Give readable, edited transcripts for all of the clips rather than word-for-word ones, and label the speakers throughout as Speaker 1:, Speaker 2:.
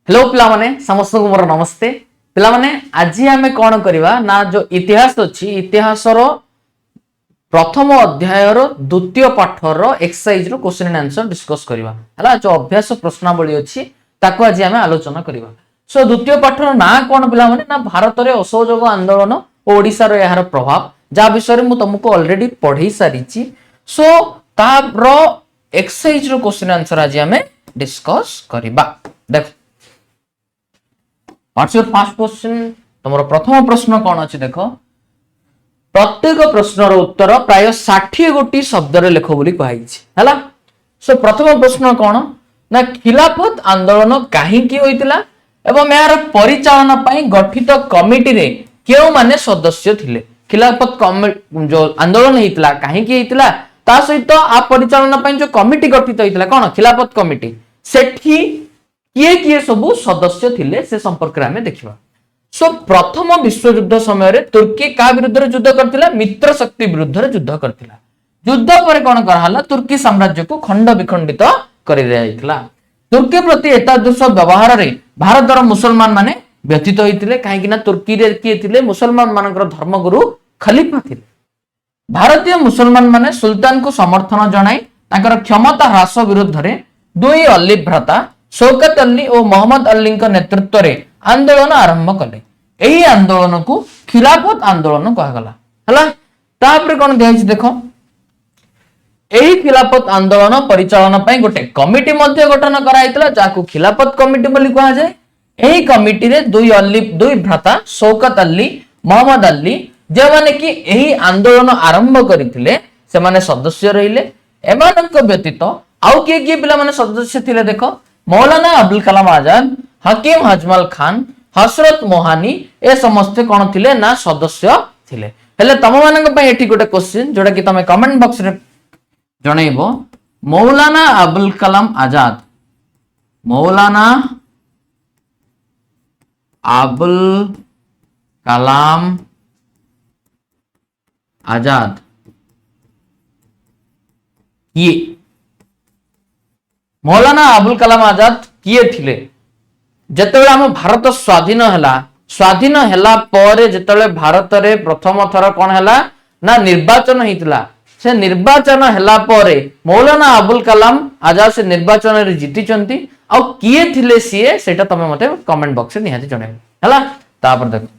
Speaker 1: Hello पिला माने समस्त को मोर नमस्ते पिला माने आज आमे कोन करबा ना जो इतिहास अछि इतिहास रो प्रथम अध्याय रो द्वितीय पाठ रो एक्सरसाइज रो क्वेश्चन एंड आंसर डिस्कस करबा हला जो अभ्यास प्रश्नावली अछि ताको आज आमे आलोचना करबा। सो द्वितीय पाठ रो ना कोन पिला माने ना भारत रे असहयोग आंदोलन और ओडिसा रो यार प्रभाव जा विषय रे मु तुमको ऑलरेडी पढी सारिची। सो ता रो एक्सरसाइज रो क्वेश्चन आंसर आज आमे डिस्कस करबा। देखो व्हाट्स योर फर्स्ट क्वेश्चन तुमरो प्रथम प्रश्न कोन अछि देखो प्रत्येक प्रश्नर उत्तर प्राय 60 गोटी शब्द रे लेखो बोली कहै छी हला। सो प्रथम प्रश्न कोन ना खिलाफत आंदोलन काहे की होइतिला एवं यार परिचालन पई गठित कमिटी रे केउ माने सदस्य थिले। खिलाफत जो आंदोलन हेतिला काहे की हेतिला ता सहित आ परिचालन पई जो कमिटी गठित हेतिला कोन खिलाफत कमिटी सेठी किए सबु सदस्य थिले से संपर्क में देखिबा। सो प्रथम विश्व युद्ध समय रे तुर्की का विरुद्ध रे युद्ध करथिला मित्र शक्ति विरुद्ध रे युद्ध करथिला। युद्ध पर कोन करहला तुर्की साम्राज्य को खंड विखंडित करि देइथिला। तुर्की प्रति एतादृश व्यवहार रे भारतर मुसलमान माने व्यथित होइतिले काहे कि ना तुर्की रे किए थिले मुसलमान मानकर धर्मगुरु खलीफा थिले। भारतीय मुसलमान माने सुल्तान को समर्थन जणाई ताकर क्षमता ह्रास विरुद्ध रे दुई अली भ्राता शौकत अली और मोहम्मद अली नेतृत्व रे आंदोलन आरंभ कले। एही आंदोलन को खिलाफत आंदोलन कहगला हला। तापर कोन देइछ देखो एही खिलाफत आंदोलन परिचालन पई गोटे कमिटी मध्ये गठन कराइतला जाको खिलाफत कमिटी बोली कहा जाय। एही कमिटी रे दुई भ्राता शौकत अली मोहम्मद अली जे माने कि एही आंदोलन आरंभ करिथिले से माने सदस्य रहिले। एमानक व्यतीत आउ किए पिला माने सदस्य थिले देखो मौलाना अब्दुल कलाम आजाद हकीम हजमल खान हसरत मोहानी ए समस्त कोन थिले ना सदस्य थिले। हेले तम मानक पई एठी गोटे क्वेश्चन जोडा कि तमे कमेंट बॉक्स रे जणैबो मौलाना अब्दुल कलाम आजाद मौलाना अब्दुल कलाम आजाद ये मौलाना अब्दुल कलाम आजाद किए थिले जेतेबेले हम भारत स्वाधीन हैला पर जेतेबेले भारत रे प्रथम थर कोन हैला ना निर्वाचन हितला से निर्वाचन हैला पर मौलाना अब्दुल कलाम आजाद से निर्वाचन रे जीति चंती आ किए थिले सीए सेटा तमे मते कमेंट बॉक्स रे निहाती जणे हैला। तापर देखो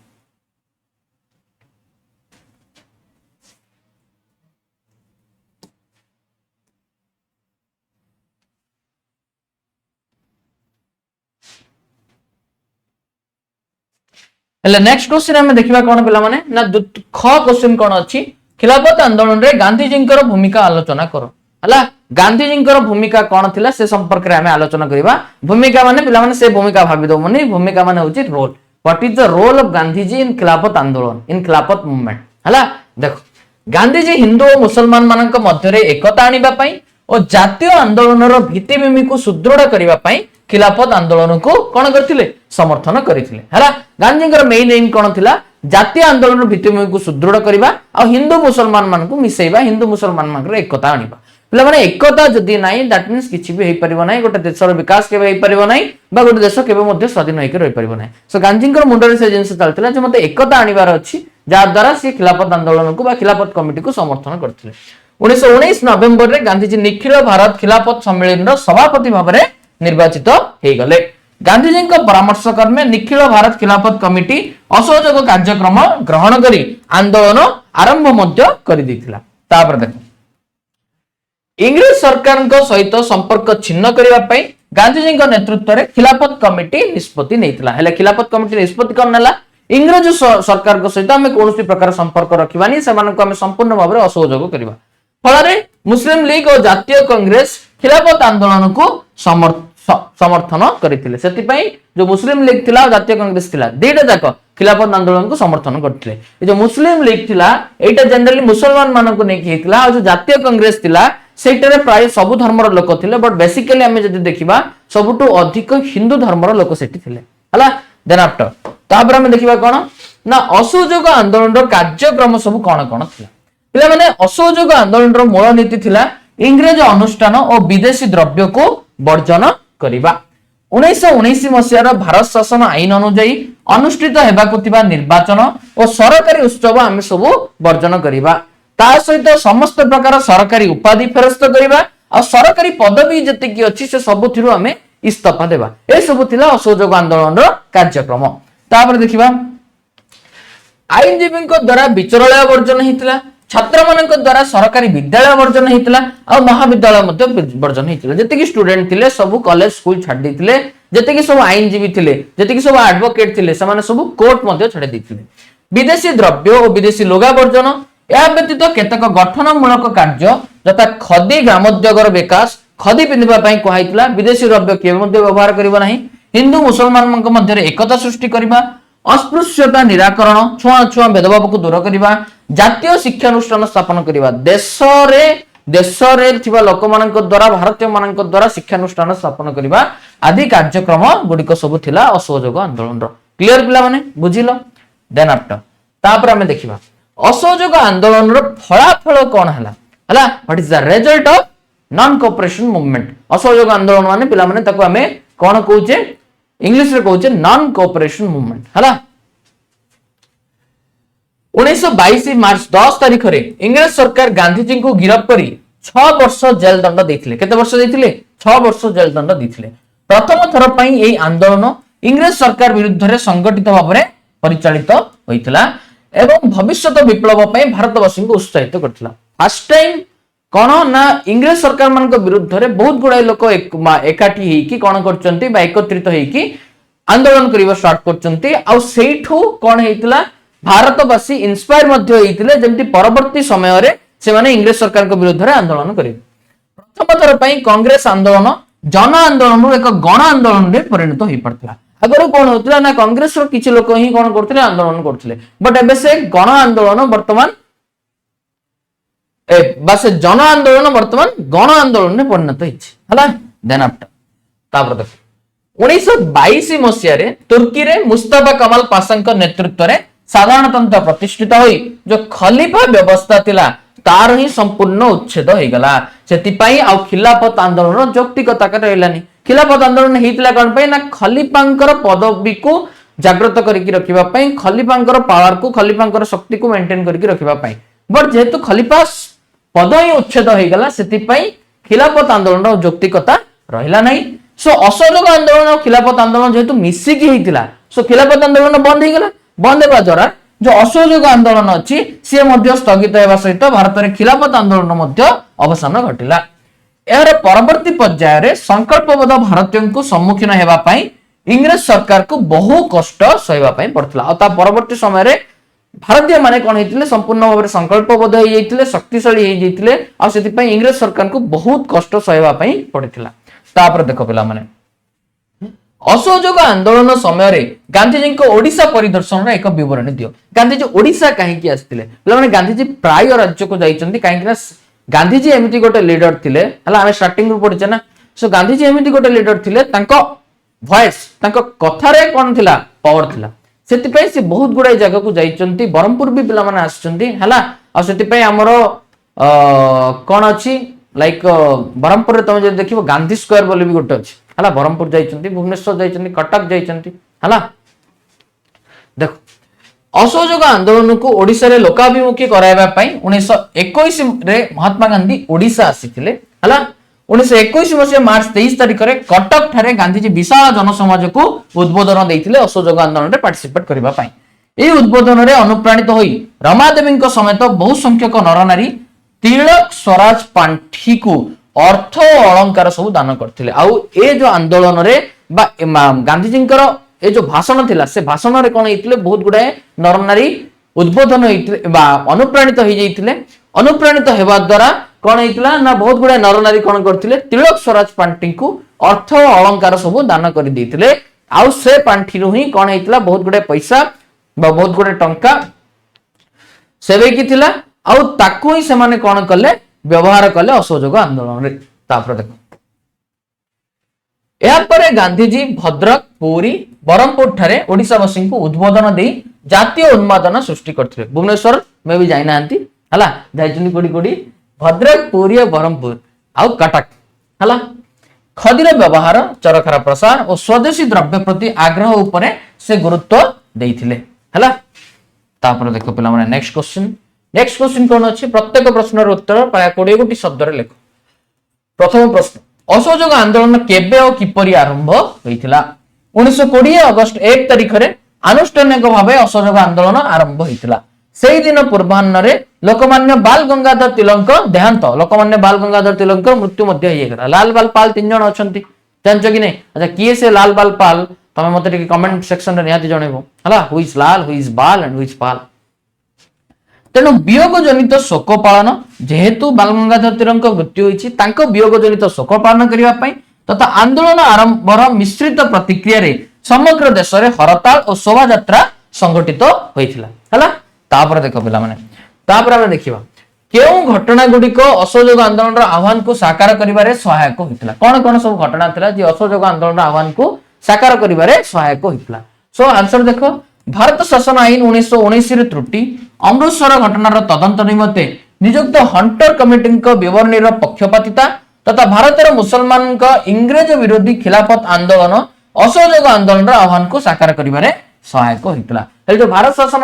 Speaker 1: हेले नेक्स्ट क्वेश्चन हमें देखिबा कोन पिला माने ना ख क्वेश्चन कोन अछि खिलाफत आंदोलन रे गांधी जी कर भूमिका आलोचना करो हला। गांधी जी कर भूमिका कोन थिला से संपर्क रे हमें आलोचना करिबा। भूमिका माने पिला माने से भूमिका भाबी दो मनी भूमिका माने होची role what is the role of Gandhi ji in Khilafat आंदोलन इन खिलाफत मूवमेंट हला। देखो गांधी जी हिंदू और मुसलमान मानक मध्य रे एकता आनिबा पई और जातीय आंदोलन रो भित्तिभूमि को सुदृढ़ करिबा पई खिलाफत आंदोलन को कोन करथिले समर्थन करिथिले हला। गांधी जी मेन एम कोन थिला जातीय आंदोलन भित्तिभूमि को सुदृढ़ करिबा आ हिंदू मुसलमान मान को मिसेइबा हिंदू मुसलमान मान एकता आनिबा। पिला माने एकता जदी नाही दैट मींस किछि भी हेइ परिबो नाही गोटे देशर विकास केबे हेइ परिबो नाही बा गोटे देश केबे मध्ये स्वाधीन होइके रहि परिबो नाही। सो गांधी जी मुंडरे से जिंस चलथिला जे मते एकता आनिबार अछि जा द्वारा से खिलाफत आंदोलन को बा खिलाफत कमिटी को समर्थन करथिले। 1919 नवेम्बर रे गांधी जी निखिल भारत खिलाफत सम्मेलन रो सभापति भाबरे निर्वाचित हेइ गले। गांधी जी को परामर्श क्रमे निखिल भारत खिलाफत कमिटी असहयोग कार्यक्रम ग्रहण करी आंदोलन आरंभ मध्य करि दैथिला। तापर देखो इंग्लिश सरकार को सहित संपर्क छिन्न करिबा पई गांधी जी नेतृत्व रे खिलाफत कमिटी निष्पत्ति नैथिला। हेले खिलाफत कमिटी निष्पत्ति कोन नेला इंग्रज सरकार को सहित हमें कोनोसी प्रकार संपर्क रखिबानी सेमान को हमें संपूर्ण भाव रे असहयोग करिबा। फलरे मुस्लिम लीग और जातीय कांग्रेस खिलाफत आंदोलन को समर्थन करथिले। सेति पई जो मुस्लिम लीग थिला और जातीय कांग्रेस थिला देटा जाक खिलाफत आंदोलन को समर्थन करथिले। ए जो मुस्लिम लीग थिला एटा जनरली मुसलमान मानन को नेकी हेतिला और जो जातीय कांग्रेस थिला सेटरे प्राय सब धर्मर लोक थिले बट बेसिकली हमें जदी देखिबा सबटु अधिक हिंदू धर्मर लोक सेठी थिले हला। देन आफ्टर तापर हमें देखिबा कोन ना असहयोग आंदोलन रो कार्यक्रम सब कोन कोन थिला। पिला माने असहयोग आंदोलन रो मूल नीति थिला इंग्रज अनुष्ठान और विदेशी द्रव्य को वर्जन करिबा। 1919 मसीहार भारत शासन आईन अनुଯାयी अनुष्ठित हेबाकु थिबा निर्वाचन और सरकारी उत्सव आम सब वर्जन करवा ता सहित समस्त प्रकार सरकारी उपाधि फेरस्त करवा और सरकारी पदवी जतिकी अच्छी से सबुथिरु आम इस्तीफा देवा ए सब थिला असहयोग आंदोलन कार्यक्रम। तापर देखिबा आईनजीवी द्वारा विचरालय वर्जन होता छात्र मान द्वारा सरकारी विद्यालय वर्जन होता और महाविद्यालय वर्जन होता जी स्टूडेंट थे सब कॉलेज स्कूल छाड़ देते सब आईनजीवी थे जी सब एडवोकेट थे सब कोर्ट छाड़ देते विदेशी द्रव्य और विदेशी लुगा वर्जन या व्यतीत केतक गठनमूलक कार्य यथा खदी ग्रामोद्योगर विकास खदी पिंधा कहला विदेशी द्रव्य किए व्यवहार करना हिंदू मुसलमान मध्य एकता सृष्टि करने अस्पृश्यता निराकरण छुआ भेदभाव को दूर करने जातीय शिक्षानुष्ठान स्थापन करने देश रे लोक मान द्वारा भारतीय मान द्वारा शिक्षानुष्ठान स्थापन करने आदि कार्यक्रम गुड़िक सब थिला असहयोग आंदोलन। क्लियर पिला माने बुझिलो। देन आफ्टर तापर हमें देखिबा असहयोग आंदोलन रो फलाफल कोन हला what is the result of non cooperation movement. असहयोग आंदोलन माने पिला माने ताको हमें कोन कहूचे इंग्लिश रे कहूचे नॉन कोऑपरेशन मूवमेंट हला। 1922 मार्च 10 तारिख रे इंग्रेज सरकार गांधीजी को गिरफ्त करी 6 वर्ष जेल दंड देथिले। केते वर्ष देथिले 6 वर्ष जेल दंड देथिले। प्रथम थर पई एई आंदोलन इंग्रेज सरकार विरुद्ध रे संगठित भाव में परिचालित होइतला एवं भविष्यत विप्लव पई भारतवासी को उत्साहित करथिला। फर्स्ट टाइम कोन ना इंग्रेज सरकार मान विरुद्ध रे बहुत गुडा लोक एकाठी हेई कि कोन करचंती बा एकत्रित हेई कि आंदोलन करिवा स्टार्ट करचंती आ सेइठू कोन हेइतला भारतवासी इंस्पायर मध्य होइतिले जेमति परवर्ती समय रे से माने इंग्रेज सरकार को विरुद्ध रे आंदोलन करिवे। प्रथम थर पई कांग्रेस आंदोलन जन आंदोलन रो एक गण आंदोलन रे परिणत होई पड़तला। अगर कोन होतला ना कांग्रेस रो किछि लोक ही कोन करथिले आंदोलन करथिले बट एबे से गण आंदोलन वर्तमान बस जन आंदोलन वर्तमान गण आंदोलन में परिणत होइछि हला। देन आफ्टर तापर देख 1922 मसिया रे तुर्की रे मुस्तफा कमाल पाशा नेतृत्व रे साधारणतंत्र प्रतिष्ठित होई जो खलीफा व्यवस्था थिला तार ही संपूर्ण उच्छेद हो गला। सेतिपई आ खिलाफत आंदोलन यौक्तिकता रहलानी। खिलाफत आंदोलन हेतिला कोन पई ना खलीफांकर पदवी को जागृत करके रखिबा पई खलीफांकर पावर को खलीफांकर शक्ति को मेंटेन करके रखिबा पई बट जेहेतु खलीफा पद ही उच्छेद हो गला सेतिपई खिलाफत आंदोलन यौक्तिकता रहला नहीं। सो असहयोग आंदोलन और खिलाफत आंदोलन जेहेतु मिसिकी हेतिला सो खिलाफत आंदोलन बंद हो गला। बंद होगा द्वारा जो असहयोग आंदोलन अच्छी सी स्थगित होगा सहित भारत में खिलाफत आंदोलन अवसान घटिला। यार परवर्ती पर्यायर में संकल्पबद्ध भारतीयों को सम्मुखीन होगापाई इंग्रेज सरकार को बहु कष्ट सहवाई पड़ता। परवर्ती समय भारतीय माने कौन होते संपूर्ण भाव में संकल्पबद्ध होते शक्तिशाली होते इंग्रेज सरकार को बहुत कष्ट सहवाई पड़ता। तापर देख पिला माने असहयोग आंदोलन समय रे गांधीजी को ओडिशा परिदर्शन एक विवरण दियो। गांधीजी ओडिशा कहीं आसते पे गांधीजी प्राय राज्य को जाइछन्ती कहीं गांधीजी एमती गोटे लीडर थिले हला हमें स्टार्टिंग रू पढिछे ना। सो गांधीजी एमती गोटे लीडर थिले तांको वॉइस तांको कथा रे कोन थिला पावर थिला सेति पई से बहुत गुडा जगह को जाइछन्ती। बरहमपुर भी पिला माने आछन्ती हला आ सेति पई हमरो कोन अछि लाइक बरहमपुर रे तुम जे देखिबो गांधी स्क्वायर बोली भी गोटे अछि हला। बरहमपुर जाइछन्ती भुवनेश्वर जाइछन्ती कटक जाइछन्ती हला। देखो असहयोग आंदोलन को ओडिशा रे लोकाभिमुखी कराइबा पई 1921 रे महात्मा गांधी ओडिशा आसीथिले हला। 1921 मसिया मार्च 23 तारिख रे कटक ठारे गांधीजी विशाल जनसमाज को उद्बोधन देइथिले असहयोग आंदोलन रे पार्टिसिपेट करबा पई। एई उद्बोधन रे अनुप्राणित होई रमादेवी समेत बहु संख्यक नरनारी तिलक स्वराज पांठी को अर्थ अलंकार सब दान करथिले। आउ ए जो आंदोलन रे बा गांधीजींकर ए जो भाषण थिला से भाषण रे कोन हेतिले बहुत गुडाए नरनारी उद्बोधन हेतिले बा अनुप्राणित हो जाइथिले। अनुप्राणित हेबा द्वारा कोन हेतिला ना बहुत गुडाए नरनारी कोन करथिले तिलक स्वराज पांठी को अर्थ अलंकार सब दान कर देथिले। आउ से पांठी रु ही कोन हेतिला बहुत गुडाए पैसा बा बहुत गुडाए टंका सेवे की थिला। आउ ताकू ही से माने कोन कले व्यवहार कले असहयोग आंदोलन रे। तापर देखो यापर गांधीजी भद्रक पुरी बरहमपुर ठारे ओडिशावासी को उद्बोधन दे जातीय उन्मादना सृष्टि करथिले। भुवनेश्वर में भी जाई नांती हला जाइछनी कोडी कोडी भद्रक पुरी और बरहमपुर आउ कटक हला। ଖଦିର ବ୍ୟବହାର, ଚରଖାର ପ୍ରସାର ଓ ସ୍ୱଦେଶୀ ଦ୍ରବ୍ୟ ପ୍ରତି ଆଗ୍ରହ ଉପରେ ସେ ଗୁରୁତ୍ୱ ଦେଇଥିଲେ। ହେଲା, ତାପରେ ଦେଖ ପିଲାମାନେ ନେକ୍ସଟ କ୍ୱେଶ୍ଚିନ୍ କଣ ଅଛି? ପ୍ରତ୍ୟେକ ପ୍ରଶ୍ନର ଉତ୍ତର ପ୍ରାୟ 20 ଗୋଟି ଶବ୍ଦରେ ଲେଖ। ପ୍ରଥମ ପ୍ରଶ୍ନ, ଅସହଯୋଗ ଆନ୍ଦୋଳନ କେବେ ଓ କିପରି ଆରମ୍ଭ ହୋଇଥିଲା? 1920 ଅଗଷ୍ଟ 1 ତାରିଖରେ ଆନୁଷ୍ଠାନିକ ଭାବେ ଅସହଯୋଗ ଆନ୍ଦୋଳନ ଆରମ୍ଭ ହୋଇଥିଲା। ସେହି ଦିନ ପୂର୍ବାହ୍ନରେ ଲୋକମାନ୍ୟ ବାଲ ଗଙ୍ଗାଧର ତିଲକଙ୍କ ଦେହାନ୍ତ, ଲୋକମାନ୍ୟ ବାଲ ଗଙ୍ଗାଧର ତିଲକଙ୍କ ମୃତ୍ୟୁ ମଧ୍ୟ ହେଇଗଲା। ଲାଲ ବାଲ ପାଲ 3 ଜଣ ଅଛନ୍ତି, ଜାଣିଛ କି ନାହିଁ? ଆଚ୍ଛା, କିଏ ସେ ଲାଲ ବାଲ ପାଲ? ତମେ ମତେ ଟିକେ କମେଣ୍ଟ ସେକ୍ସନରେ ନିହାତି ଜଣେଇବ। ହେଲା, who is Lal, who is Bal and who is Pal. ତେଣୁ ବିୟୋଗ ଜନିତ ଶୋକ ପାଳନ, ଯେହେତୁ ବାଲ ଗଙ୍ଗାଧର ତିଲକଙ୍କ ମୃତ୍ୟୁ ହୋଇଛି, ତାଙ୍କ ବିୟୋଗ ଜନିତ ଶୋକ ପାଳନ କରିବା ପାଇଁ ତଥା ଆନ୍ଦୋଳନ ଆରମ୍ଭର ମିଶ୍ରିତ ପ୍ରତିକ୍ରିୟାରେ ସମଗ୍ର ଦେଶରେ ହରତାଳ ଓ ଶୋଭାଯାତ୍ରା ସଂଗଠିତ ହୋଇଥିଲା। ହେଲା, ତାପରେ ଦେଖ ପିଲାମାନେ, ତାପରେ ଆମେ ଦେଖିବା କେଉଁ ଘଟଣା ଗୁଡିକ ଅସହଯୋଗ ଆନ୍ଦୋଳନର ଆହ୍ୱାନକୁ ସାକାର କରିବାରେ ସହାୟକ ହୋଇଥିଲା। କଣ କଣ ସବୁ ଘଟଣା ଥିଲା ଯେ ଅସହଯୋଗ ଆନ୍ଦୋଳନର ଆହ୍ୱାନକୁ ସାକାର କରିବାରେ ସହାୟକ ହୋଇଥିଲା? ସୋ ଆନ୍ସର ଦେଖ, ଭାରତ ଶାସନ ଆଇନ 1919 ରେ ତ୍ରୁଟି, ଅମୃତସର ଘଟଣାର ତଦନ୍ତ ନିମନ୍ତେ ନିଯୁକ୍ତ ହଣ୍ଟର କମିଟିଙ୍କ ବିବରଣୀର ପକ୍ଷପାତିତା ତଥା ଭାରତର ମୁସଲମାନଙ୍କ ଇଂରେଜ ବିରୋଧୀ ଖିଲାଫତ ଆନ୍ଦୋଳନ ଅସହଯୋଗ ଆନ୍ଦୋଳନର ଆହ୍ୱାନକୁ ସାକାର କରିବାରେ ସହାୟକ ହୋଇଥିଲା। ହେଲେ ଯୋଉ ଭାରତ ଶାସନ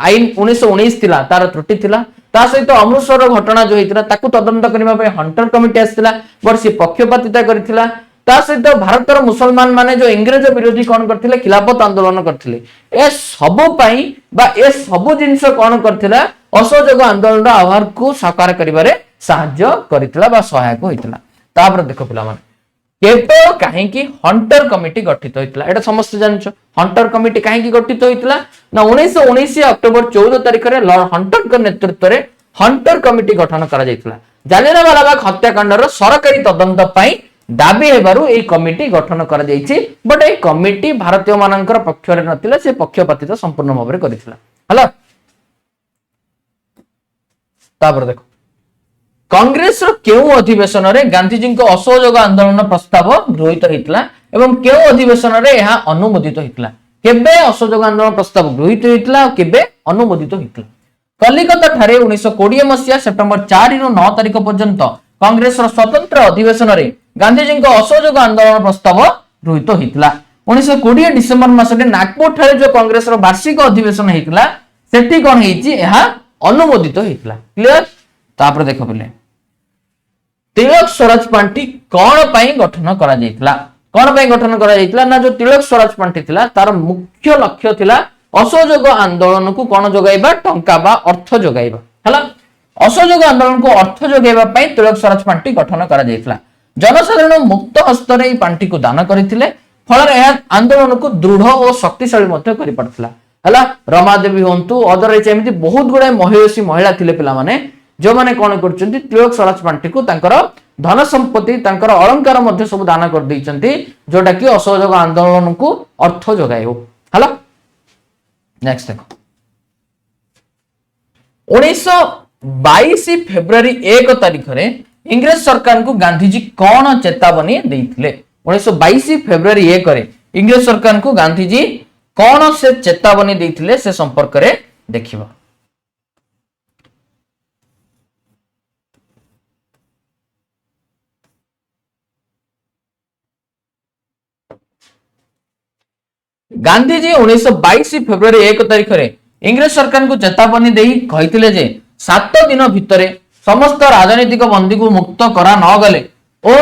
Speaker 1: ଆଇନ 1919 ଥିଲା ତାର ତ୍ରୁଟି ଥିଲା, ତା ସହିତ ଅମୃତସର ଘଟଣା ଯୋଉ ହେଇଥିଲା ତାକୁ ତଦନ୍ତ କରିବା ପାଇଁ ହଣ୍ଟର କମିଟି ଆସିଥିଲା, ବଟ ସେ ପକ୍ଷପାତିତା କରିଥିଲା। ତା ସହିତ ଭାରତର ମୁସଲମାନ ମାନେ ଯୋଉ ଇଂରେଜ ବିରୋଧୀ କଣ କରିଥିଲେ, ଖିଲାଫତ ଆନ୍ଦୋଳନ କରିଥିଲେ। ଏ ସବୁ ପାଇଁ ବା ଏ ସବୁ ଜିନିଷ କଣ କରିଥିଲା, ଅସହଯୋଗ ଆନ୍ଦୋଳନର ଆହ୍ୱାନକୁ ସାକାର କରିବାରେ ସାହାଯ୍ୟ କରିଥିଲା ବା ସହାୟକ ହୋଇଥିଲା। ତାପରେ ଦେଖ ପିଲାମାନେ, କେବେ କାହିଁକି ହଣ୍ଟର କମିଟି ଗଠିତ ହୋଇଥିଲା? ଏଟା ସମସ୍ତେ ଜାଣିଛ। ହଣ୍ଟର କମିଟି କାହିଁକି ଗଠିତ ହୋଇଥିଲା ନା 1919 ଅକ୍ଟୋବର 14 ତାରିଖରେ ଲର୍ଡ ହଣ୍ଟରଙ୍କ ନେତୃତ୍ୱରେ ହଣ୍ଟର କମିଟି ଗଠନ କରାଯାଇଥିଲା। ଜାଲିଆନାୱାଲାବାଗ ହତ୍ୟାକାଣ୍ଡର ସରକାରୀ ତଦନ୍ତ ପାଇଁ ଦାବି ହେବାରୁ ଏହି କମିଟି ଗଠନ କରାଯାଇଛି। ବଟ ଏହି କମିଟି ଭାରତୀୟ ମାନଙ୍କର ପକ୍ଷରେ ନଥିଲା, ସେ ପକ୍ଷପାତିତା ସମ୍ପୂର୍ଣ୍ଣ ଭାବରେ କରିଥିଲା। ହେଲା, ତାପରେ ଦେଖ, କଂଗ୍ରେସର କେଉଁ ଅଧିବେଶନରେ ଗାନ୍ଧିଜୀଙ୍କ ଅସହଯୋଗ ଆନ୍ଦୋଳନ ପ୍ରସ୍ତାବ ଗୃହୀତ ହୋଇଥିଲା ଏବଂ କେଉଁ ଅଧିବେଶନରେ ଏହା ଅନୁମୋଦିତ ହୋଇଥିଲା? କେବେ ଅସହଯୋଗ ଆନ୍ଦୋଳନ ପ୍ରସ୍ତାବ ଗୃହୀତ ହୋଇଥିଲା ଆଉ କେବେ ଅନୁମୋଦିତ ହୋଇଥିଲା? କଲିକତା ଠାରେ 1920 ମସିହା ସେପ୍ଟେମ୍ବର 4 ରୁ 9 ତାରିଖ ପର୍ଯ୍ୟନ୍ତ କଂଗ୍ରେସର ସ୍ୱତନ୍ତ୍ର ଅଧିବେଶନରେ ଗାନ୍ଧିଜୀଙ୍କ ଅସହଯୋଗ ଆନ୍ଦୋଳନ ପ୍ରସ୍ତାବ ଗୃହୀତ ହୋଇଥିଲା। 1920 ଡିସେମ୍ବର ମାସରେ ନାଗପୁର ଠାରେ ଯୋଉ କଂଗ୍ରେସର ବାର୍ଷିକ ଅଧିବେଶନ ହେଇଥିଲା, ସେଠି କଣ ହେଇଛି, ଏହା ଅନୁମୋଦିତ ହେଇଥିଲା। କ୍ଲିୟର? ତାପରେ ଦେଖ ପିଲେ, ତିଳକ ସ୍ୱରାଜ ପାଣ୍ଠି କଣ ପାଇଁ ଗଠନ କରାଯାଇଥିଲା? କଣ ପାଇଁ ଗଠନ କରାଯାଇଥିଲା ନା ଯୋଉ ତିଳକ ସ୍ୱରାଜ ପାଣ୍ଠି ଥିଲା ତାର ମୁଖ୍ୟ ଲକ୍ଷ୍ୟ ଥିଲା ଅସହଯୋଗ ଆନ୍ଦୋଳନକୁ କଣ ଯୋଗାଇବା, ଟଙ୍କା ବା ଅର୍ଥ ଯୋଗାଇବା। ହେଲା, ଅସହଯୋଗ ଆନ୍ଦୋଳନକୁ ଅର୍ଥ ଯୋଗାଇବା ପାଇଁ ତିଳକ ସ୍ୱରାଜ ପାଣ୍ଠି ଗଠନ କରାଯାଇଥିଲା। ଜନସାଧାରଣ ମୁକ୍ତ ହସ୍ତରେ ଏହି ପାଣ୍ଠିକୁ ଦାନ କରିଥିଲେ, ଫଳରେ ଏହା ଆନ୍ଦୋଳନକୁ ଦୃଢ ଓ ଶକ୍ତିଶାଳୀ ମଧ୍ୟ କରିପାରିଥିଲା। ହେଲା, ରମାଦେବୀ ହୁଅନ୍ତୁ, ଅଦରାଇଜ ଏମିତି ବହୁତ ଗୁଡାଏ ମହିୟସୀ ମହିଳା ଥିଲେ ପିଲାମାନେ, ଯୋଉମାନେ କଣ କରୁଛନ୍ତି, ତିଳକ ସ୍ୱରାଜ ପାଣ୍ଠିକୁ ତାଙ୍କର ଧନ ସମ୍ପତ୍ତି, ତାଙ୍କର ଅଳଙ୍କାର ମଧ୍ୟ ସବୁ ଦାନ କରିଦେଇଛନ୍ତି, ଯୋଉଟା କି ଅସହଯୋଗ ଆନ୍ଦୋଳନକୁ ଅର୍ଥ ଯୋଗାଇବ। ହେଲା, ନେକ୍ସଟ ଦେଖ, 1922 ଫେବୃଆରୀ 1 ତାରିଖରେ ଇଂରେଜ ସରକାରଙ୍କୁ ଗାନ୍ଧିଜୀ କଣ ଚେତାବନୀ ଦେଇଥିଲେ? 1922 ଫେବୃଆରୀ 1 ରେ ଇଂରେଜ ସରକାରଙ୍କୁ ଗାନ୍ଧିଜୀ କଣ ସେ ଚେତାବନୀ ଦେଇଥିଲେ ସେ ସମ୍ପର୍କରେ ଦେଖିବା। ଗାନ୍ଧିଜୀ 1922 ଫେବୃଆରୀ 1 ତାରିଖରେ ଇଂରେଜ ସରକାରଙ୍କୁ ଚେତାବନୀ ଦେଇ କହିଥିଲେ ଯେ 7 ଦିନ ଭିତରେ ସମସ୍ତ ରାଜନୈତିକ ବନ୍ଦୀକୁ ମୁକ୍ତ କରା ନ ଗଲେ ଓ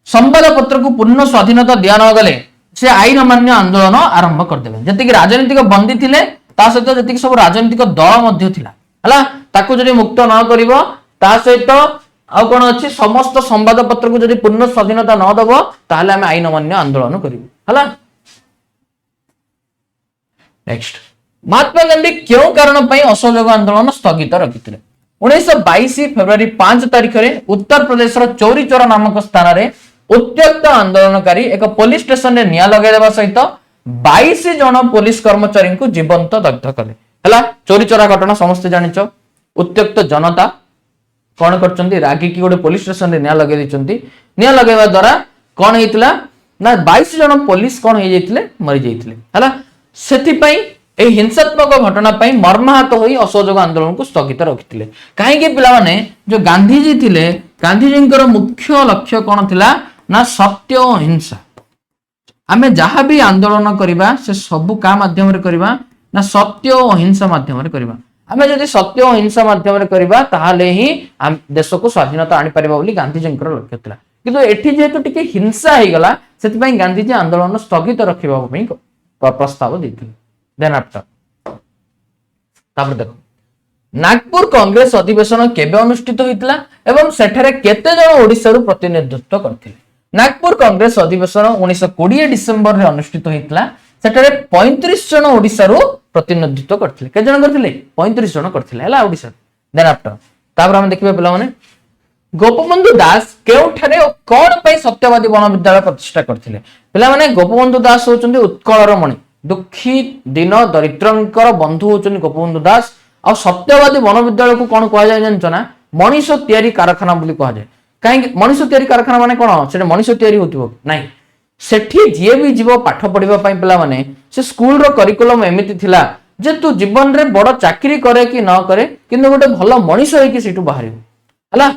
Speaker 1: ସମ୍ବାଦପତ୍ରକୁ ପୂର୍ଣ୍ଣ ସ୍ୱାଧୀନତା ଦିଆ ନ ଗଲେ ସେ ଆଇନ ଅମାନ୍ୟ ଆନ୍ଦୋଳନ ଆରମ୍ଭ କରିଦେବେ। ଯେତିକି ରାଜନୈତିକ ବନ୍ଦୀ ଥିଲେ ତା ସହିତ ଯେତିକି ସବୁ ରାଜନୈତିକ ଦଳ ମଧ୍ୟ ଥିଲା, ହେଲା, ତାକୁ ଯଦି ମୁକ୍ତ ନ କରିବ, ତା ସହିତ ଆଉ କଣ ଅଛି, ସମସ୍ତ ସମ୍ବାଦପତ୍ରକୁ ଯଦି ପୂର୍ଣ୍ଣ ସ୍ୱାଧୀନତା ନ ଦବ, ତାହେଲେ ଆମେ ଆଇନ ଅମାନ୍ୟ ଆନ୍ଦୋଳନ କରିବୁ। ହେଲା, ନେକ୍ସଟ, ମହାତ୍ମା ଗାନ୍ଧୀ କେଉଁ କାରଣ ପାଇଁ ଅସହଯୋଗ ଆନ୍ଦୋଳନ ସ୍ଥଗିତ ରଖିଥିଲେ? 1922 ଫେବୃଆରୀ 5 ତାରିଖରେ ଉତ୍ତର ପ୍ରଦେଶର ଚୌରୀ ଚୌରା ନାମକ ସ୍ଥାନରେ ଉତ୍ତ୍ୟକ୍ତ ଆନ୍ଦୋଳନକାରୀ ଏକ ପୋଲିସ ଷ୍ଟେସନରେ ନିଆଁ ଲଗାଇଦେବା ସହିତ 22 ଜଣ ପୋଲିସ କର୍ମଚାରୀଙ୍କୁ ଜୀବନ୍ତ ଦଗ୍ଧ କଲେ। ହେଲା, ଚୌରୀ ଚୌରା ଘଟଣା ସମସ୍ତେ ଜାଣିଛ। ଉତ୍ତ୍ୟକ୍ତ ଜନତା କଣ କରିଛନ୍ତି, ରାଗିକି ଗୋଟେ ପୋଲିସ ଷ୍ଟେସନରେ ନିଆଁ ଲଗାଇ ଦେଇଛନ୍ତି। ନିଆଁ ଲଗାଇବା ଦ୍ୱାରା କଣ ହେଇଥିଲା ନା 22 ଜଣ ପୋଲିସ କଣ ହେଇଯାଇଥିଲେ, ମରିଯାଇଥିଲେ। ହେଲା, ସେଥିପାଇଁ ଏହି ହିଂସାତ୍ମକ ଘଟଣା ପାଇଁ ମର୍ମାହତ ହୋଇ ଅସହଯୋଗ ଆନ୍ଦୋଳନକୁ ସ୍ଥଗିତ ରଖିଥିଲେ। କାହିଁକି ପିଲାମାନେ, ଯୋଉ ଗାନ୍ଧିଜୀ ଥିଲେ, ଗାନ୍ଧିଜୀଙ୍କର ମୁଖ୍ୟ ଲକ୍ଷ୍ୟ କଣ ଥିଲା ନା ସତ୍ୟ ଓ ଅହିଂସା। ଆମେ ଯାହା ବି ଆନ୍ଦୋଳନ କରିବା ସେ ସବୁ କାହା ମାଧ୍ୟମରେ କରିବା ନା ସତ୍ୟ ଓ ଅହିଂସା ମାଧ୍ୟମରେ କରିବା। ଆମେ ଯଦି ସତ୍ୟ ଓ ଅହିଂସା ମାଧ୍ୟମରେ କରିବା ତାହେଲେ ହିଁ ଦେଶକୁ ସ୍ୱାଧୀନତା ଆଣିପାରିବା ବୋଲି ଗାନ୍ଧିଜୀଙ୍କର ଲକ୍ଷ୍ୟ ଥିଲା। କିନ୍ତୁ ଏଠି ଯେହେତୁ ଟିକେ ହିଂସା ହେଇଗଲା ସେଥିପାଇଁ ଗାନ୍ଧିଜୀ ଆନ୍ଦୋଳନ ସ୍ଥଗିତ ରଖିବା ପାଇଁ ପ୍ରସ୍ତାବ ଦେଇଥିଲେ। ଦେନ୍ ଆଫ୍ଟର ତାପରେ ଦେଖ ନାଗପୁର କଂଗ୍ରେସ ଅଧିବେଶନ କେବେ ଅନୁଷ୍ଠିତ ହୋଇଥିଲା ଏବଂ ସେଠାରେ କେତେ ଜଣ ଓଡ଼ିଶାରୁ ପ୍ରତିନିଧିତ୍ୱ କରିଥିଲେ? ନାଗପୁର କଂଗ୍ରେସ ଅଧିବେଶନ 1920 ଡିସେମ୍ବରରେ ଅନୁଷ୍ଠିତ ହୋଇଥିଲା। ସେଠାରେ 35 ଜଣ ଓଡ଼ିଶାରୁ ପ୍ରତିନିଧିତ୍ୱ କରିଥିଲେ। କେତେ ଜଣ କରିଥିଲେ? 35 ଜଣ କରିଥିଲେ ହେଲା ଓଡ଼ିଶା। ଦେନ୍ ଆଫ୍ଟର ତାପରେ ଆମେ ଦେଖିବା ପିଲାମାନେ ଗୋପବନ୍ଧୁ ଦାସ କେଉଁଠାରେ ଓ କଣ ପାଇଁ ସତ୍ୟବାଦୀ ବନବିଦ୍ୟାଳୟ ପ୍ରତିଷ୍ଠା କରିଥିଲେ? ପିଲାମାନେ ଗୋପବନ୍ଧୁ ଦାସ ହଉଛନ୍ତି ଉତ୍କଳର ମଣି, ଦୁଃଖୀ ଦୀନ ଦରିଦ୍ରଙ୍କର ବନ୍ଧୁ ହଉଛନ୍ତି ଗୋପବନ୍ଧୁ ଦାସ। ଆଉ ସତ୍ୟବାଦୀ ବନବିଦ୍ୟାଳୟକୁ କଣ କୁହାଯାଏ ଜାଣିଛ ନା? ମଣିଷ ତିଆରି କାରଖାନା ବୋଲି କୁହାଯାଏ। କାହିଁକି ମଣିଷ ତିଆରି କାରଖାନା ମାନେ କଣ? ସେଟା ମଣିଷ ତିଆରି ହଉଥିବ ନାଇଁ, ସେଠି ଯିଏ ବି ଯିବ ପାଠ ପଢିବା ପାଇଁ ପିଲାମାନେ ସେ ସ୍କୁଲର କରିକୁଲମ ଏମିତି ଥିଲା ଯେ ତୁ ଜୀବନରେ ବଡ ଚାକିରି କରେ କି ନ କରେ କିନ୍ତୁ ଗୋଟେ ଭଲ ମଣିଷ ହେଇକି ସେଠୁ ବାହାରିବୁ ହେଲା।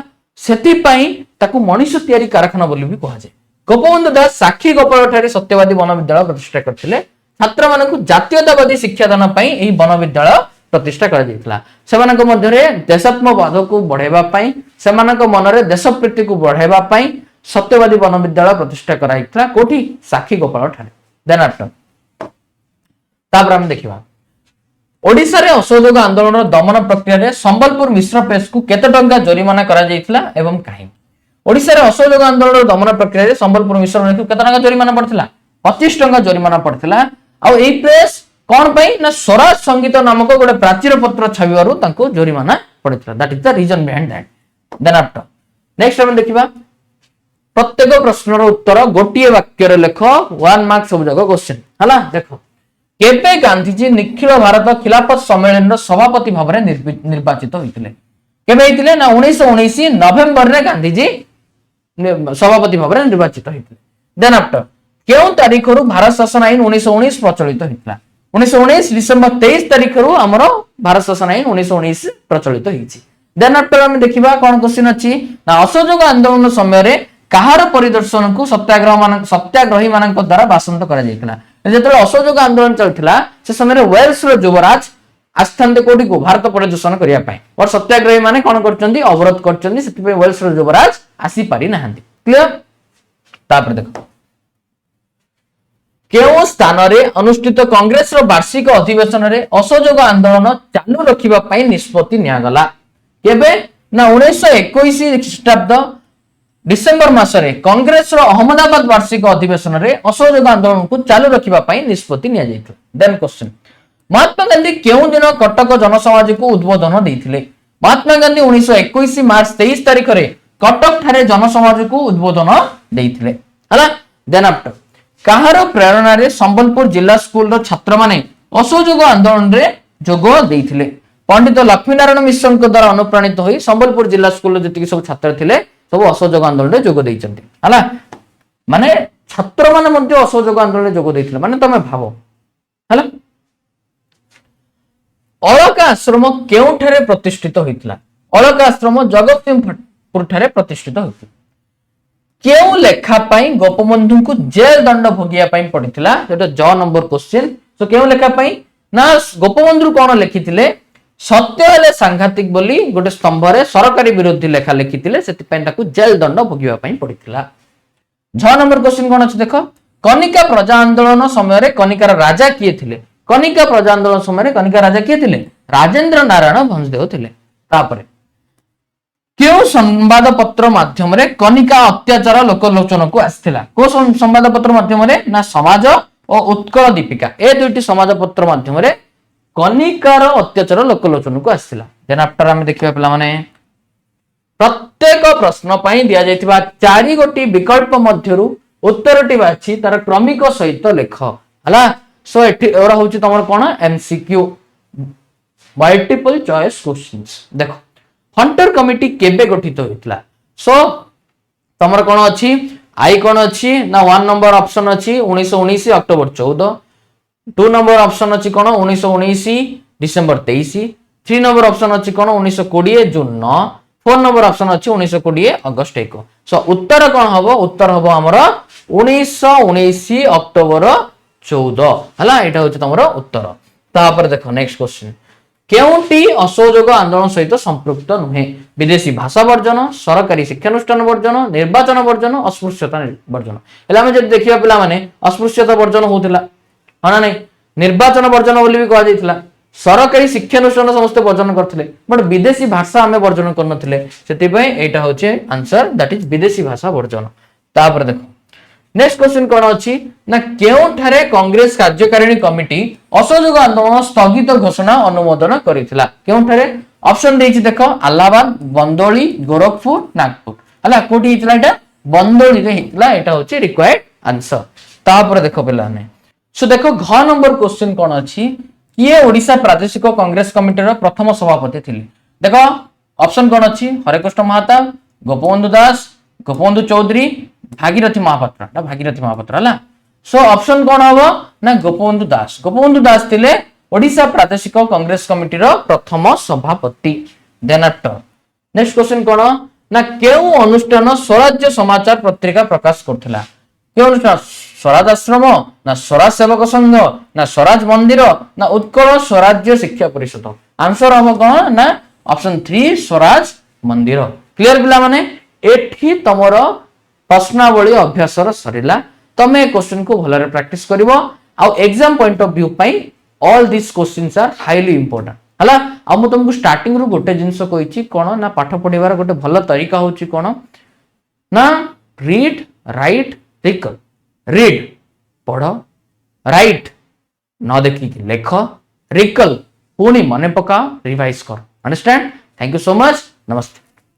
Speaker 1: ସେଥିପାଇଁ ତାକୁ ମଣିଷ ତିଆରି କାରଖାନା ବୋଲି ବି କୁହାଯାଏ। ଗୋପବନ୍ଧୁ ଦାସ ସାକ୍ଷୀ ଗୋପାଳ ଠାରେ ସତ୍ୟବାଦୀ ବନବିଦ୍ୟାଳୟ ପ୍ରତିଷ୍ଠା କରିଥିଲେ। ଛାତ୍ରମାନଙ୍କୁ ଜାତୀୟତାବାଦୀ ଶିକ୍ଷାଦାନ ପାଇଁ ଏହି ବନବିଦ୍ୟାଳୟ ପ୍ରତିଷ୍ଠା କରାଯାଇଥିଲା। ସେମାନଙ୍କ ମଧ୍ୟରେ ଦେଶାତ୍ମବାଦକୁ ବଢାଇବା ପାଇଁ, ସେମାନଙ୍କ ମନରେ ଦେଶପ୍ରୀତିକୁ ବଢାଇବା ପାଇଁ ସତ୍ୟବାଦୀ ବନବିଦ୍ୟାଳୟ ପ୍ରତିଷ୍ଠା କରାଯାଇଥିଲା। କୋଉଠି? ସାକ୍ଷୀ ଗୋପାଳ ଠାରେ। ଦେନ୍ ଆଫ୍ଟର ତାପରେ ଆମେ ଦେଖିବା ଓଡ଼ିଶାରେ ଅସହଯୋଗ ଆନ୍ଦୋଳନର ଦମନ ପ୍ରକ୍ରିୟାରେ ସମ୍ବଲପୁର ମିଶ୍ର ପ୍ରେସକୁ କେତେ ଟଙ୍କା ଜରିମାନା କରାଯାଇଥିଲା ଏବଂ କାହିଁକି? ଓଡ଼ିଶାରେ ଅସହଯୋଗ ଆନ୍ଦୋଳନର ଦମନ ପ୍ରକ୍ରିୟାରେ ସମ୍ବଲପୁର ମିଶ୍ର ପ୍ରେସକୁ କେତେ ଟଙ୍କା ଜରିମାନା ପଡିଥିଲା? 25 ଟଙ୍କା ଜରିମାନା ପଡିଥିଲା। ଆଉ ଏଇ ପ୍ରେସ କଣ ପାଇଁ ନା ସ୍ୱରାଜ ସଙ୍ଗୀତ ନାମକ ଗୋଟେ ପ୍ରାଚୀର ପତ୍ର ଛାପିବାରୁ ତାଙ୍କୁ ଜରିମାନା ପଡିଥିଲା। That is the reason behind that. Then after next ଆମେ ଦେଖିବା ପ୍ରତ୍ୟେକ ପ୍ରଶ୍ନର ଉତ୍ତର ଗୋଟିଏ ବାକ୍ୟରେ ଲେଖ। 1 ମାର୍କ ସବୁ ଯାକ କ୍ୱେଶ୍ଚନ ହେଲା। ଦେଖ କେବେ ଗାନ୍ଧିଜୀ ନିଖିଳ ଭାରତ ଖିଲାଫତ ସମ୍ମିଳନୀର ସଭାପତି ଭାବରେ ନିର୍ବାଚିତ ହୋଇଥିଲେ? କେବେ ହେଇଥିଲେ ନା 1919 ନଭେମ୍ବରରେ ଗାନ୍ଧିଜୀ ସଭାପତି ଭାବରେ ନିର୍ବାଚିତ ହୋଇଥିଲେ। ଦେନ୍ ଆଫ୍ଟର କେଉଁ ତାରିଖରୁ ଭାରତ ଶାସନ ଆଇନ 1919 ପ୍ରଚଳିତ ହୋଇଥିଲା? 1919 ଡିସେମ୍ବର 23 ତାରିଖରୁ ଆମର ଭାରତ ଶାସନ ଆଇନ 1919 ପ୍ରଚଳିତ ହେଇଛି। ଦେନ୍ ଆଫ୍ଟର ଆମେ ଦେଖିବା କଣ କ୍ୱେଶ୍ଚନ ଅଛି ନା ଅସହଯୋଗ ଆନ୍ଦୋଳନ ସମୟରେ କାହାର ପରିଦର୍ଶନକୁ ସତ୍ୟାଗ୍ରହୀ ମାନଙ୍କ ଦ୍ୱାରା ବାସନ୍ଦ କରାଯାଇଥିଲା? ଯେତେବେଳେ ଅସହଯୋଗ ଆନ୍ଦୋଳନ ଚାଲିଥିଲା ସେ ସମୟରେ ୱେଲ୍ସର ଯୁବରାଜ ଆସିଥାନ୍ତେ କୋଉଠିକୁ? ଭାରତ ପରିଦର୍ଶନ କରିବା ପାଇଁ। ବଟ ସତ୍ୟାଗ୍ରହୀ ମାନେ କଣ କରିଛନ୍ତି? ଅବରୋଧ କରିଛନ୍ତି। ସେଥିପାଇଁ ୱେଲ୍ସର ଯୁବରାଜ ଆସିପାରି ନାହାନ୍ତି। କ୍ଲିୟର? ତାପରେ ଦେଖ କେଉଁ ସ୍ଥାନରେ ଅନୁଷ୍ଠିତ କଂଗ୍ରେସର ବାର୍ଷିକ ଅଧିବେଶନରେ ଅସହଯୋଗ ଆନ୍ଦୋଳନ ଚାଲୁ ରଖିବା ପାଇଁ ନିଷ୍ପତ୍ତି ନିଆଗଲା? କେବେ ନା 1921 ଖ୍ରୀଷ୍ଟାବ୍ଦ ଡିସେମ୍ବର ମାସରେ କଂଗ୍ରେସର ଅହମ୍ମଦାବାଦ ବାର୍ଷିକ ଅଧିବେଶନରେ ଅସହଯୋଗ ଆନ୍ଦୋଳନକୁ ଚାଲୁ ରଖିବା ପାଇଁ ନିଷ୍ପତ୍ତି ନିଆଯାଇଥିଲା। ଦେନ୍ କ୍ୱେଶ୍ଚନ ମହାତ୍ମା ଗାନ୍ଧୀ କେଉଁ ଦିନ କଟକ ଜନସମାଜକୁ ଉଦ୍ବୋଧନ ଦେଇଥିଲେ? ମହାତ୍ମା ଗାନ୍ଧୀ 1921 ମାର୍ଚ୍ଚ 23 ତାରିଖରେ କଟକ ଠାରେ ଜନସମାଜକୁ ଉଦ୍ବୋଧନ ଦେଇଥିଲେ ହେଲା। ଦେନ୍ ଆଫ୍ଟର କାହାର ପ୍ରେରଣାରେ ସମ୍ବଲପୁର ଜିଲ୍ଲା ସ୍କୁଲର ଛାତ୍ରମାନେ ଅସହଯୋଗ ଆନ୍ଦୋଳନରେ ଯୋଗ ଦେଇଥିଲେ? ପଣ୍ଡିତ ଲକ୍ଷ୍ମୀନାରାୟଣ ମିଶ୍ରଙ୍କ ଦ୍ୱାରା ଅନୁପ୍ରାଣିତ ହୋଇ ସମ୍ବଲପୁର ଜିଲ୍ଲା ସ୍କୁଲର ଯେତିକି ସବୁ ଛାତ୍ର ଥିଲେ ସବୁ ଅସହଯୋଗ ଆନ୍ଦୋଳନରେ ଯୋଗ ଦେଇଛନ୍ତି ହେଲା। ମାନେ ଛାତ୍ରମାନେ ମଧ୍ୟ ଅସହଯୋଗ ଆନ୍ଦୋଳନରେ ଯୋଗ ଦେଇଥିଲେ ମାନେ ତମେ ଭାବ ହେଲା। ଅଳକା ଆଶ୍ରମ କେଉଁଠାରେ ପ୍ରତିଷ୍ଠିତ ହୋଇଥିଲା? ଅଳକା ଆଶ୍ରମ ଜଗତସିଂହପୁର ଠାରେ ପ୍ରତିଷ୍ଠିତ ହୋଇଥିଲା। କେଉଁ ଲେଖା ପାଇଁ ଗୋପବନ୍ଧୁଙ୍କୁ ଜେଲ ଦଣ୍ଡ ଭୋଗିବା ପାଇଁ ପଡିଥିଲା? ସେଟା ଜ ନମ୍ବର କ୍ୱେଶ୍ଚନ। ତ କେଉଁ ଲେଖା ପାଇଁ ନା ଗୋପବନ୍ଧୁ କଣ ଲେଖିଥିଲେ? ସତ୍ୟ ହେଲେ ସାଂଘାତିକ ବୋଲି ଗୋଟେ ସ୍ତମ୍ଭରେ ସରକାରୀ ବିରୋଧୀ ଲେଖା ଲେଖିଥିଲେ। ସେଥିପାଇଁ ତାକୁ ଜେଲ ଦଣ୍ଡ ଭୋଗିବା ପାଇଁ ପଡିଥିଲା। 6 ନମ୍ବର କ୍ୱେଶ୍ଚନ କଣ ଅଛି ଦେଖ କନିକା ପ୍ରଜା ଆନ୍ଦୋଳନ ସମୟରେ କନିକାର ରାଜା କିଏ ଥିଲେ? କନିକା ପ୍ରଜା ଆନ୍ଦୋଳନ ସମୟରେ କନିକା ରାଜା କିଏ ଥିଲେ? ରାଜେନ୍ଦ୍ର ନାରାୟଣ ଭଞ୍ଜଦେଓ ଥିଲେ। ତାପରେ କେଉଁ ସମ୍ବାଦ ପତ୍ର ମାଧ୍ୟମରେ କନିକା ଅତ୍ୟାଚାର ଲୋକଲୋଚନକୁ ଆସିଥିଲା? କୋଉ ସମ୍ବାଦ ପତ୍ର ମାଧ୍ୟମରେ ନା ସମାଜ ଓ ଉତ୍କଳ ଦୀପିକା ଏ ଦୁଇଟି ସମାଜ ପତ୍ର ମାଧ୍ୟମରେ କନିକାର ଅତ୍ୟାଚାର ଲୋକଲୋଚନକୁ ଆସିଥିଲା। ଦେନ୍ ଆଫ୍ଟର ଆମେ ଦେଖିବା ପିଲାମାନେ ପ୍ରତ୍ୟେକ ପ୍ରଶ୍ନ ପାଇଁ ଦିଆଯାଇଥିବା 4ଟି ବିକଳ୍ପ ମଧ୍ୟରୁ ଉତ୍ତରଟି ବାଛି ତାର କ୍ରମିକ ସହିତ ଲେଖ ହେଲା। ସୋ ଏଠି ଏରା ହଉଛି ତମର କଣ MCQ ମଲ୍ଟିପଲ ଚଏସ୍ क्वेश्चंस। ଦେଖ ହଣ୍ଟର କମିଟି କେବେ ଗଠିତ ହୋଇଥିଲା? ସୋ ତମର କଣ ଅଛି ଆଇ କଣ ଅଛି ନା 1 ନମ୍ବର ଅପସନ ଅଛି 1919 ଅକ୍ଟୋବର 14, 2 ନମ୍ବର ଅପସନ ଅଛି କଣ 1919 ଡିସେମ୍ବର 23, 3 ନମ୍ବର ଅପସନ ଅଛି କଣ 1920 ଜୁନ 9, 4 नंबर ऑप्शन अछि 1920 अगस्त 1। सो उत्तर कोन हबो उत्तर हबो हमर 1919 अक्टोबर 14 हला एटा होछि तमरो उत्तर। तापर देखो नेक्स्ट क्वेश्चन केउटी असहयोग आंदोलन सहित संपृक्त नुहे विदेशी भाषा वर्जन सरकारी शिक्षानुष्ठान वर्जन निर्वाचन वर्जन अस्पृश्यता वर्जन एला हम जब देखिबा पिला माने अस्पृश्यता वर्जन होतिला हना नै निर्वाचन वर्जन बोली भी कहा जाइतिला सरकारी शिक्षानुष्ठान समस्त वर्जन करथिले बट विदेशी भाषा हमें वर्जन करनथिले सेति पय एटा होचे आंसर दैट इज विदेशी भाषा वर्जन। तापर देखो नेक्स्ट क्वेश्चन कोन अछि ना केउठारे कांग्रेस कार्यकारिणी कमिटी असहयोग आंदोलन स्थगित घोषणा अनुमोदन करिथिला केउठारे ऑप्शन देछि देखो अलाहाबाद बंदोली गोरखपुर नागपुर हला कोठी हितला एटा बंदोली रे हितला एटा होछि रिक्वायर्ड आंसर। तापर देखो पिला ने सो देखो घ नंबर क्वेश्चन कोन अछि किए ओडिशा प्रादेशिक कांग्रेस कमिटी रो प्रथम सभापति थिले देखो ऑप्शन कोन अछि हरेकृष्ण महाताब गोपबंधु दास गोपबंधु चौधरी भागीरथी महापात्र हला सो ऑप्शन कोन हबो ना गोपबंधु दास थिले ओडिशा प्रादेशिक कांग्रेस कमिटी रो प्रथम सभापति। देन आफ्टर नेक्स्ट क्वेश्चन कोन ना केउ अनुष्ठान स्वराज्य समाचार पत्रिका प्रकाश करथिला केउ अनुष्ठान स्वराज आश्रम ना स्वराज सेवक संघ ना स्वराज मंदिर ना उत्कल स्वराज्य शिक्षा परिषद आंसर हम कोन ना ऑप्शन 3 स्वराज मंदिर। क्लियर पिला माने एठी तमरो प्रश्नावली अभ्यास सरिला तमे क्वेश्चन को भलरे प्रैक्टिस करिवो आ एग्जाम पॉइंट ऑफ व्यू पई all this questions are highly important हला आ मु तुमको स्टार्टिंग रु गोटे जिंस कहिछि कोन ना पाठ पढिबार गोटे भल तरीका होछि कोन ना रीड राइट रिकल रीड पढ़ राइट न देखि लेख रिकल पुणी मने पका रिवाइज कर understand. Thank you so much नमस्ते।